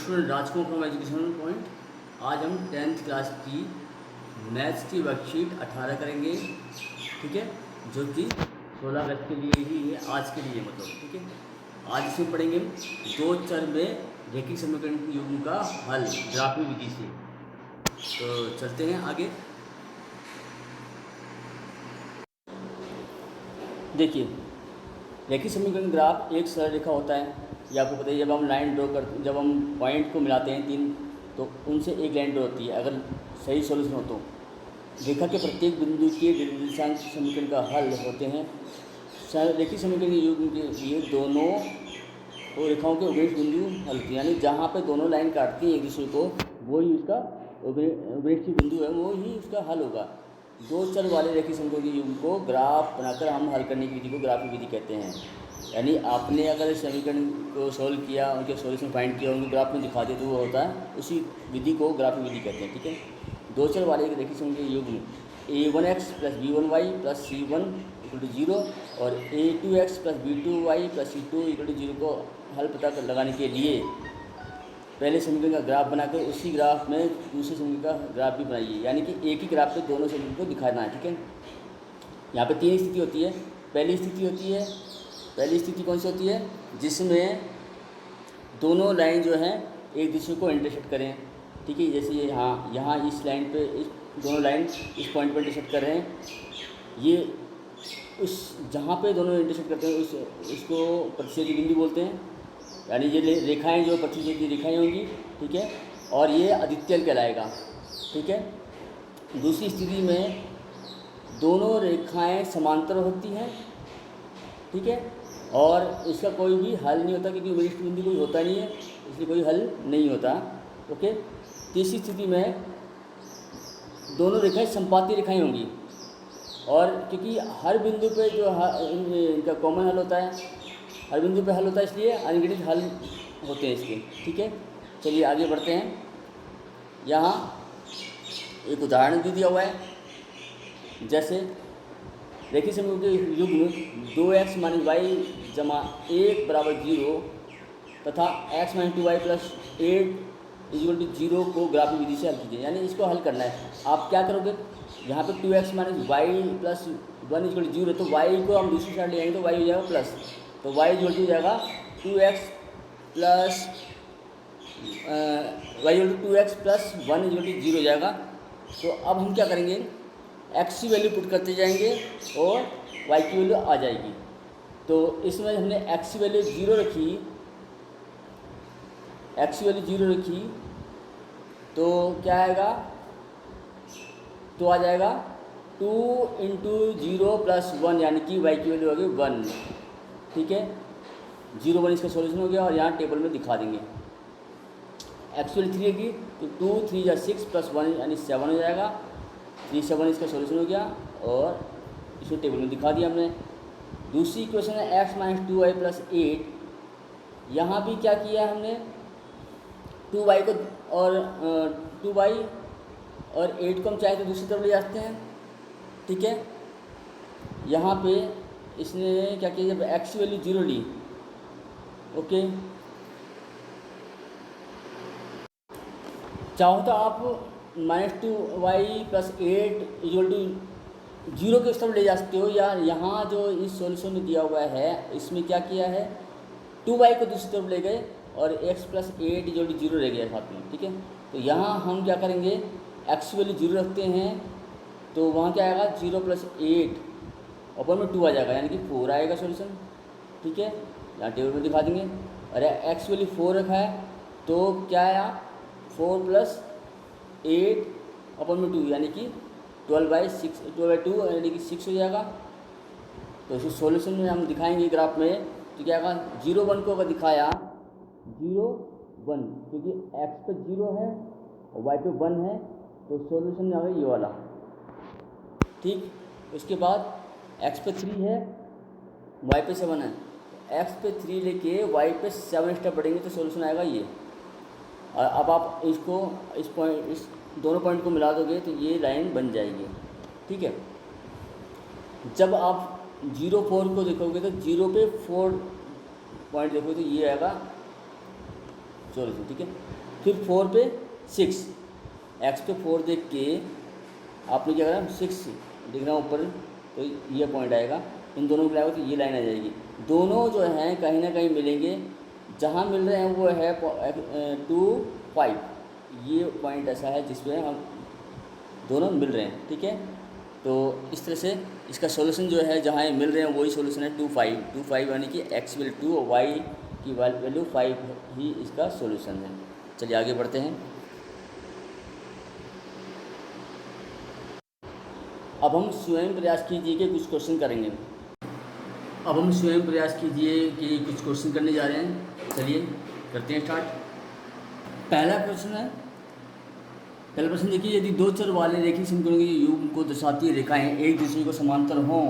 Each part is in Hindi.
Student Rajkumar from education point. आज हम 10th क्लास की मैथ्स की वर्कशीट 18 करेंगे, ठीक है, जो कि 16 अगस्त के लिए ही है, आज के लिए मतलब, ठीक है। आज इसमें पढ़ेंगे दो चर में रैखिक समीकरण की युग्म का हल ग्राफिक विधि से। तो चलते हैं आगे। देखिए, रैखिक समीकरण ग्राफ एक सरल रेखा होता है। ये आपको पता है, जब हम लाइन ड्रॉ करते, जब हम पॉइंट को मिलाते हैं तीन, तो उनसे एक लाइन ड्रॉ होती है। अगर सही सॉल्यूशन हो तो रेखा के प्रत्येक बिंदु के निर्देशांक समीकरण का हल होते हैं। रैखिक समीकरण के युग्म के लिए दोनों रेखाओं के उभयनिष्ठ बिंदु हल होते हैं, यानी जहाँ पे दोनों लाइन काटती हैं एक दूसरे को, वो ही उसका उभयनिष्ठ बिंदु है, वो ही उसका हल होगा। दो चर वाले रैखिक समीकरण के युग्म को ग्राफ बनाकर हम हल करने की विधि को ग्राफिक विधि कहते हैं। यानी आपने अगर इस समीकरण को सोल्व किया, उनके सॉल्यूशन फाइंड किया, उनको ग्राफ में दिखा दिया, तो वो होता है, उसी विधि को ग्राफिक विधि कहते हैं, ठीक है। दो चर वाले एक रैखिक समीकरण के युग्म a1x + b1y + c1 = 0 और a2x + b2y + c2 = 0 को हल पता लगाने के लिए पहले समीकरण का ग्राफ बनाकर उसी ग्राफ में दूसरे समीकरण का ग्राफ भी बनाइए, यानी कि एक ही ग्राफ पे दोनों समीकरण को दिखाना है, ठीक है। यहाँ पे तीन स्थिति होती है। पहली स्थिति कौन सी होती है? जिसमें दोनों लाइन जो हैं एक दूसरे को इंटरसेक्ट करें, ठीक है। जैसे ये यहाँ इस लाइन पे इस दोनों लाइन इस पॉइंट पर इंटरसेक्ट कर रहे हैं। ये उस जहाँ पे दोनों इंटरसेक्ट करते हैं उसको प्रतिच्छेदी बिंदु बोलते हैं, यानी ये रेखाएं जो प्रतिच्छेदी रेखाएं होंगी, ठीक है। और ये अद्वितीय कहलाएगा, ठीक है। दूसरी स्थिति में दोनों रेखाएं समांतर होती हैं, ठीक है, और इसका कोई भी हल नहीं होता, क्योंकि उभयनिष्ठ बिंदु कोई होता नहीं है, इसलिए कोई हल नहीं होता, ओके। तीसरी स्थिति में दोनों रेखाएं संपाती रेखाएं होंगी, और क्योंकि हर बिंदु पे जो इनका कॉमन हल होता है, हर बिंदु पे हल होता है, इसलिए अनगिनत हल होते हैं इसके, ठीक है। चलिए आगे बढ़ते हैं। यहाँ एक उदाहरण भी दिया हुआ है, जैसे रैखिक समीकरण के युग्म 2x - y = 1 = 0 तथा x - 2y + 8 = 0 को ग्राफिक विधि से हल कीजिए। यानी इसको हल करना है। आप क्या करोगे, यहाँ पे 2x - y + 1 = 0, तो y को हम दूसरी साइड ले जाएंगे तो y हो जाएगा प्लस, तो y = हो जाएगा 2x + y = 2x + 1 = 0 हो जाएगा। तो अब हम क्या करेंगे, x की वैल्यू पुट करते जाएंगे और y की वैल्यू आ जाएगी। तो इसमें हमने x की वैल्यू 0 रखी, तो क्या आएगा, तो आ जाएगा 2 × 0 + 1, यानी कि y की वैल्यू होगी 1, ठीक है। 0 1 इसका सॉल्यूशन हो गया, और यहाँ टेबल में दिखा देंगे। x की वैल्यू 3 होगी, तो 2 3 = 6 + 1 यानी 7 हो जाएगा। 3 7 इसका सॉल्यूशन हो गया, और इसको टेबल में दिखा दिया हमने। दूसरी इक्वेशन है x - 2y + 8। यहाँ भी क्या किया हमने, 2y को और 2y और 8 को हम चाहे तो दूसरी तरफ ले जाते हैं, ठीक है। यहाँ पे इसने क्या किया, जब x की वैल्यू 0 ली, ओके, चाहो तो आप -2y + 8 = 0 के उस तरफ ले जा सकते हो, या यहाँ जो इस सॉल्यूशन में दिया हुआ है इसमें क्या किया है, 2y को दूसरी तरफ ले गए और x + 8 = 0 रह गया साथ में, ठीक है। तो यहाँ हम क्या करेंगे, x की वैल्यू 0 रखते हैं, तो वहाँ क्या आएगा, 0 + 8 ऊपर में 2 आ जाएगा, यानी कि 4 आएगा सॉल्यूशन, ठीक है। यहाँ टेबल में दिखा देंगे। अरे x की वैल्यू 4 रखा है, तो क्या आया, 4 + 8 ऊपर में 2, यानी कि 12/2 यानी कि 6 हो जाएगा। तो इस सॉल्यूशन में हम दिखाएंगे ग्राफ में, तो क्या आएगा, 0 1 को अगर दिखाया 0 1, क्योंकि x पे 0 है और y पे 1 है, तो सॉल्यूशन में आ गया ये वाला, ठीक। उसके बाद x पे 3 है, y पे 7 है, x पे 3 लेके y पे 7 स्टेप बढ़ेंगे तो सॉल्यूशन आएगा ये। और अब आप इसको इस दोनों पॉइंट को मिला दोगे तो ये लाइन बन जाएगी, ठीक है। जब आप 0 4 को देखोगे तो 0 पे 4 पॉइंट देखोगे तो ये आएगा सॉल्यूशन, ठीक है। फिर 4 पे 6, एक्स पे 4 देख के आपने क्या करा, 6 लिखना ऊपर, तो ये पॉइंट आएगा, इन दोनों को मिलाएगा तो ये लाइन आ जाएगी। दोनों जो हैं कहीं ना कहीं मिलेंगे, जहाँ मिल रहे हैं वो है 2 5, ये पॉइंट ऐसा है जिसमें हम दोनों मिल रहे हैं, ठीक है। तो इस तरह से इसका सॉल्यूशन जो है जहाँ ये मिल रहे हैं वही सॉल्यूशन है 2 5 यानी कि एक्स वैल्यू 2 और वाई की वैल्यू 5 ही इसका सॉल्यूशन है। चलिए आगे बढ़ते हैं। अब हम स्वयं प्रयास कीजिए कि कुछ क्वेश्चन करेंगे। अब हम स्वयं प्रयास कीजिए कि कुछ क्वेश्चन करने जा रहे हैं। चलिए करते हैं स्टार्ट। पहला प्रश्न देखिए, यदि दो चर वाले रेखीय समीकरणों के युग्म को दर्शाती रेखाएं एक दूसरे को समांतर हों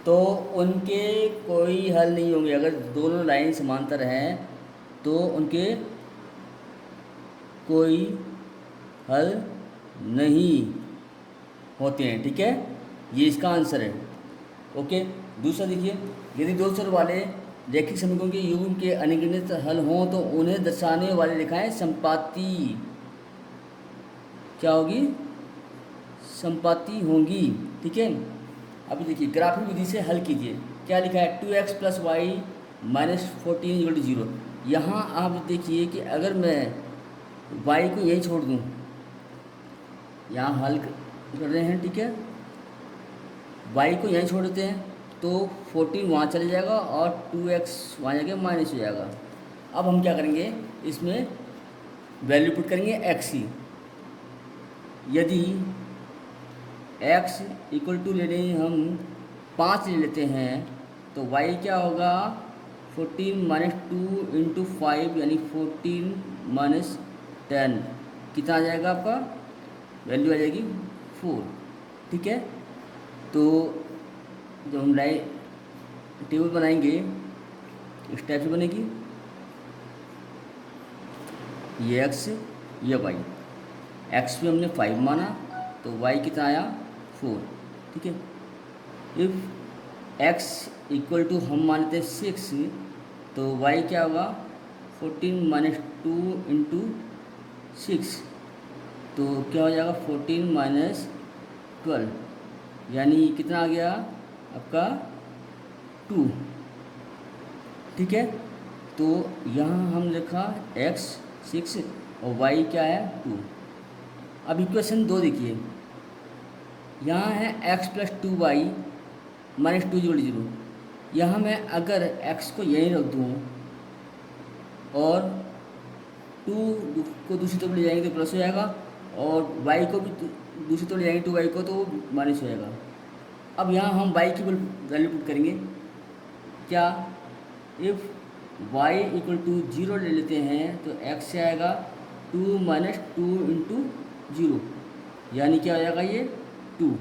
तो उनके कोई हल नहीं होंगे। अगर दोनों लाइन समांतर हैं तो उनके कोई हल नहीं होते हैं, ठीक है, ये इसका आंसर है। ओके, दूसरा देखिए, यदि दो चर वाले रैखिक समीकरणों के युग्म के अनिर्णित हल हों तो उन्हें दर्शाने वाली रेखाएं संपाती क्या होगी, संपाती होंगी, ठीक है। अभी देखिए ग्राफिक विधि से हल कीजिए। क्या लिखा है, 2x + y - 14 = 0। यहाँ आप देखिए कि अगर मैं y को यहीं छोड़ दूँ, यहाँ हल कर रहे हैं, ठीक है, y को यहीं छोड़ देते हैं तो 14 वहाँ चले जाएगा और 2x वहाँ जाके माइनस हो जाएगा। अब हम क्या करेंगे, इसमें वैल्यू पुट करेंगे x की। यदि x = ले लें हम 5 ले लेते हैं तो y क्या होगा, 14 - 2 × 5 यानी 14 - 10 कितना आ जाएगा आपका, वैल्यू आ जाएगी 4, ठीक है। तो जब हम टेबल बनाएंगे इस टाइप से बनेगी, ये x ये y, x पे हमने 5 माना तो y कितना आया 4, ठीक है। इफ़ x = हम मानते हैं 6 तो y क्या होगा, 14 - 2 × 6 तो क्या हो जाएगा 14 - 12 यानी कितना आ गया आपका 2, ठीक है। तो यहाँ हम लिखा x 6 और y क्या है 2। अब इक्वेशन 2 देखिए, यहाँ है x + 2y - 2 = 0। यहाँ मैं अगर x को यहीं रख दूँ और 2 को दूसरी तरफ ले जाएंगे तो प्लस हो जाएगा और y को भी दूसरी तरफ ले जाएंगे 2y को तो माइनस हो जाएगा। अब यहाँ हम y की वैल्यू पुट करेंगे। क्या, इफ़ y = 0 ले लेते हैं तो x से आएगा 2 - 2 × 0 यानी क्या हो जाएगा ये 2।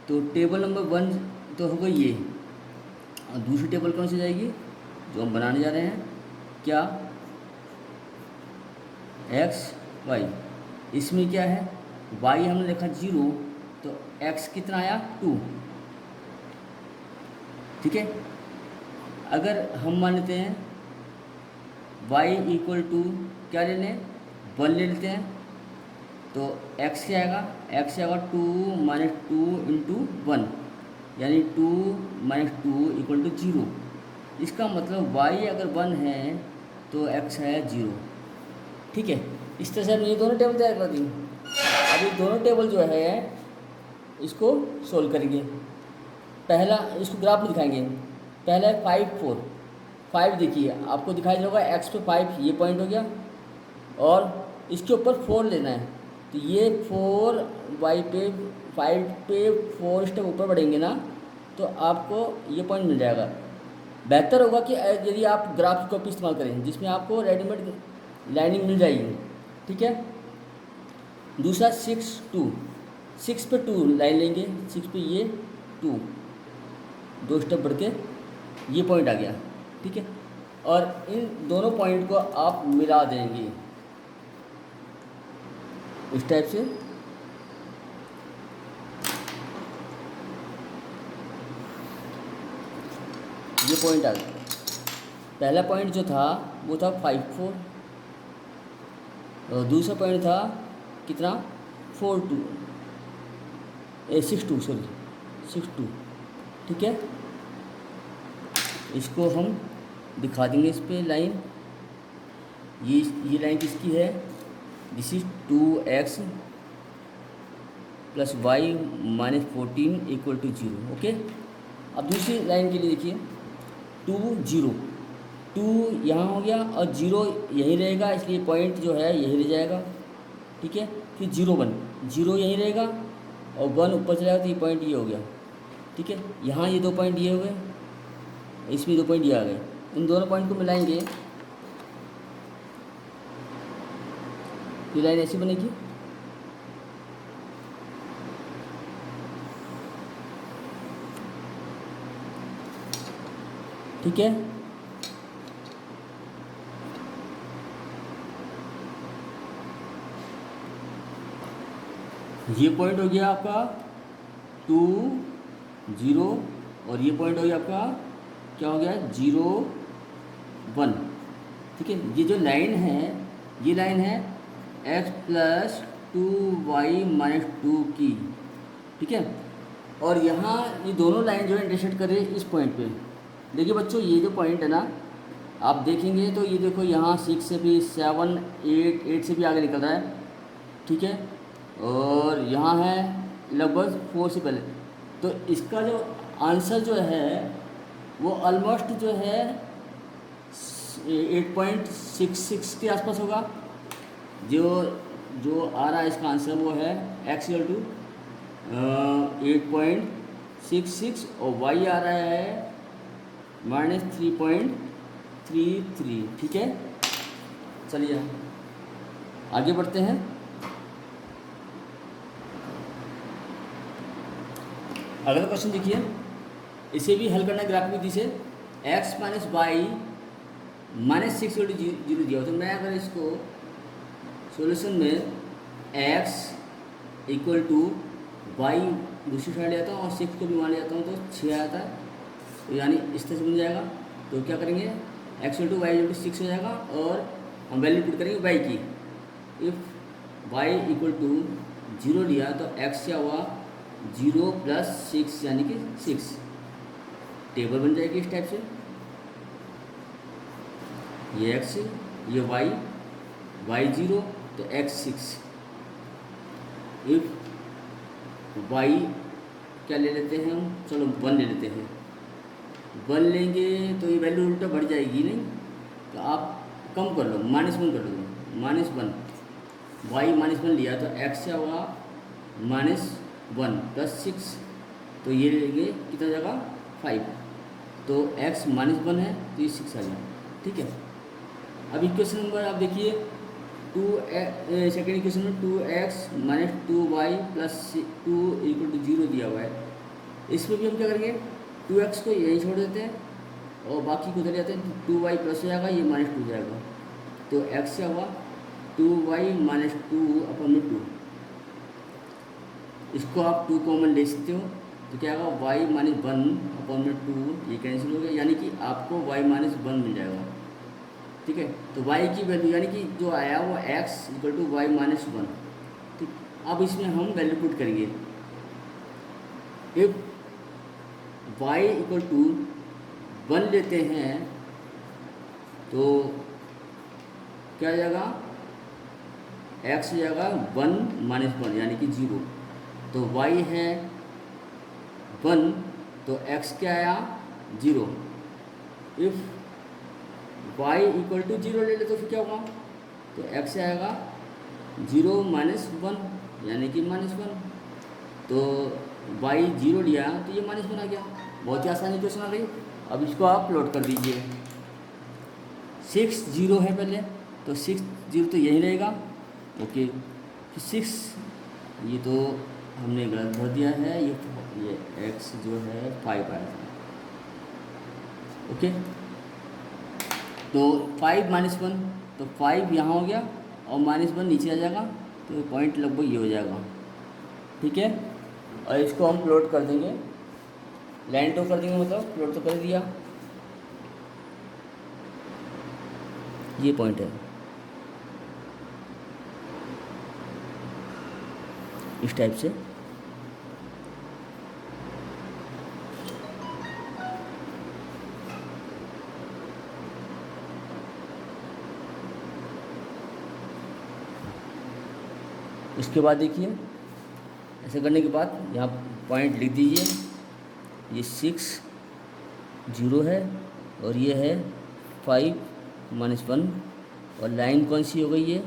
तो टेबल नंबर 1 तो होगा ये, और दूसरी टेबल कौन सी जाएगी जो हम बनाने जा रहे हैं, क्या, x y। इसमें क्या है, y हमने लिखा 0 तो x कितना आया 2, ठीक है। अगर हम मान लेते हैं y = क्या ले लें 1 ले लेते हैं तो x क्या आएगा, x आएगा 2 - 2 × 1 यानी 2 - 2 = 0। इसका मतलब y अगर 1 है तो x है 0, ठीक है। इस तरह से हमने ये दोनों टेबल तैयार कर दी। अब ये दोनों टेबल जो है इसको सोल्व करेंगे। पहला इसको ग्राफ में दिखाएंगे। पहला है 5 4, 5 देखिए आपको दिखाई दे होगा x पे 5 ये पॉइंट हो गया और इसके ऊपर 4 लेना है तो ये 4 y पे 5 पे 4 स्टेप ऊपर बढ़ेंगे ना तो आपको ये पॉइंट मिल जाएगा। बेहतर होगा कि यदि आप ग्राफ की कॉपी इस्तेमाल करें जिसमें आपको रेडीमेड लाइनिंग मिल जाएगी, ठीक है। दूसरा 6 2, 6 पे 2 लाइन लेंगे, 6 पे ये 2 2 स्टेप बढ़ के ये पॉइंट आ गया, ठीक है। और इन दोनों पॉइंट को आप मिला देंगे इस टाइप से। ये पॉइंट आ गया। पहला पॉइंट जो था वो था 5 4 और दूसरा पॉइंट था कितना 6 2 सॉरी 6 2, ठीक है। इसको हम दिखा देंगे इस पे लाइन, ये लाइन किसकी है, this is 2x + y - 14 = 0, okay. अब दूसरी लाइन के लिए देखिए 2 0, 2 यहाँ हो गया और 0 यहीं रहेगा, इसलिए पॉइंट जो है यहीं रह जाएगा, ठीक है। फिर 0 1, 0 यहीं रहेगा और 1 ऊपर चला जाएगा, तो ये पॉइंट ये हो गया, ठीक है। यहाँ ये 2 पॉइंट ये हो गए, इसमें 2 पॉइंट ये आ गए, इन दोनों पॉइंट को मिलाएंगे, ये लाइन ऐसी बनेगी, ठीक है। ये पॉइंट हो गया आपका 2 0 और ये पॉइंट हो गया आपका क्या हो गया 0 1, ठीक है। ये जो लाइन है ये लाइन है x + 2y - 2 की, ठीक है। और यहाँ ये दोनों लाइन जो है इंटरसेक्ट कर रही है इस पॉइंट पे। देखिए बच्चों ये जो पॉइंट है ना, आप देखेंगे तो ये देखो यहाँ 6 से भी 7 8 से भी आगे निकल रहा है, ठीक है। और यहाँ है लगभग 4 से पहले, तो इसका जो आंसर जो है वो ऑलमोस्ट जो है 8.66 के आसपास होगा। जो आ रहा है इसका आंसर वो है x = 8.66 और y आ रहा है -3.33, ठीक है। चलिए आगे बढ़ते हैं। अगला क्वेश्चन देखिए, इसे भी हल करना ग्राफिक विधि से, x - y - 6 = 0 दिया हो, तो मैं अगर इसको सॉल्यूशन में x = y दूसरी साइड ले आता हूँ और 6 को भी मान ले जाता हूँ तो 6 आता है, तो यानी इस तरह से बन जाएगा। तो क्या करेंगे, x = y = 6 हो जाएगा और हम वैल्यू पुट करेंगे y की। इफ़ y = 0 लिया तो x क्या हुआ 0 + 6 यानी कि 6, टेबल बन जाएगी इस टाइप से, ये x ये y 0 तो x 6। इफ y क्या ले लेते हैं हम, चलो 1 ले लेते हैं, 1 लेंगे तो ये वैल्यू उल्टा बढ़ जाएगी नहीं, तो आप कम कर लो -1 कर लो, -1 y -1 लिया तो x क्या होगा -1 + 6, तो ये लेंगे कितना जगह 5, तो x -1 है तो ये 6 आ जाए, ठीक है। अब इक्वेशन नंबर आप देखिए सेकेंड इक्वेशन में 2x - 2y + 2 = 0 दिया हुआ है। इसमें भी हम क्या करेंगे 2x को यहीं छोड़ देते हैं और बाकी को उधर जाते हैं, 2y प्लस हो जाएगा, ये -2 जाएगा, तो x क्या हुआ 2y - 2/2। इसको आप 2 कॉमन ले सकते हो, तो क्या होगा y - 1/2, ये कैंसिल हो गया, यानी कि आपको y - 1 मिल जाएगा, ठीक है। तो y की वैल्यू यानी कि जो आया वो x = y - 1, ठीक। अब इसमें हम वैल्यू पुट करेंगे, इफ y = 1 लेते हैं तो क्या हो जाएगा x हो जाएगा 1 - 1 यानी कि 0, तो y है 1 तो x क्या आया 0। इफ़ y = 0 ले ले तो फिर क्या होगा, तो x आएगा 0 - 1 यानी कि -1, तो y 0 लिया तो ये -1 आ गया, बहुत ही आसानी क्वेश्चन आ गई। अब इसको आप प्लॉट कर दीजिए, 6 0 है पहले, तो 6 0 तो यही रहेगा, ओके। फिर 6 ये तो हमने गलत भर दिया है, ये x जो है 5 आया था, ओके। तो 5 - 1, तो 5 यहाँ हो गया और -1 नीचे आ जाएगा, तो पॉइंट लगभग ये हो जाएगा, ठीक है। और इसको हम प्लॉट कर देंगे, लाइन ड्रॉ कर देंगे, मतलब प्लॉट तो कर दिया, ये पॉइंट है, इस टाइप से। इसके बाद देखिए, ऐसे करने के बाद यहाँ पॉइंट लिख दीजिए, ये 6 0 है और ये है 5 -1, और लाइन कौन सी हो गई, ये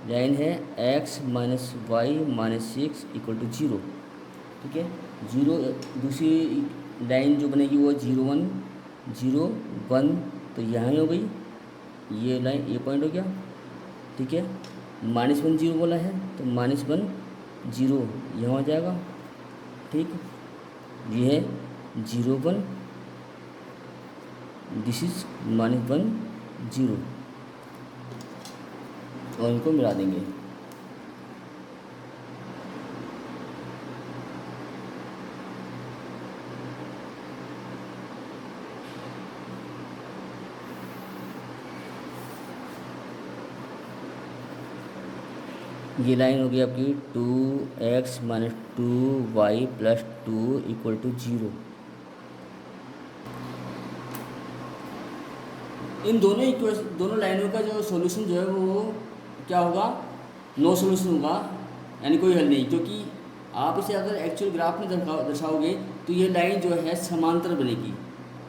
लाइन है x - y - 6 = 0। ठीक है, 0 दूसरी लाइन जो बनेगी वो 0 1 0 1, तो यहाँ हो गई ये लाइन, ये पॉइंट हो गया। ठीक है, -1 0 बोला है तो -1 0 यहाँ हो जाएगा। ठीक, ये है 0 1, दिस इज -1 0, और इनको मिला देंगे। ये लाइन होगी आपकी 2x - 2y + 2 = 0। इन दोनों लाइनों का जो सॉल्यूशन जो है वो क्या होगा, नो सॉल्यूशन होगा, यानी कोई हल नहीं, क्योंकि आप इसे अगर एक्चुअल ग्राफ में दर्शाओगे तो ये लाइन जो है समांतर बनेगी,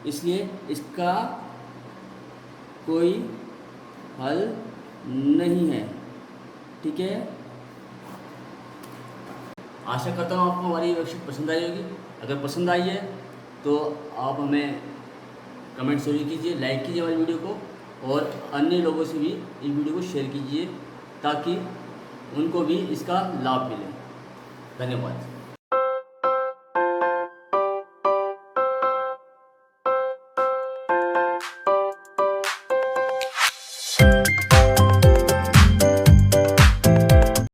इसलिए इसका कोई हल नहीं है। ठीक है, आशा करता हूँ आपको हमारी वर्कशीट पसंद आई होगी। अगर पसंद आई है तो आप हमें कमेंट जरूर कीजिए, लाइक कीजिए हमारी वीडियो को, और अन्य लोगों से भी इस वीडियो को शेयर कीजिए ताकि उनको भी इसका लाभ मिले। धन्यवाद।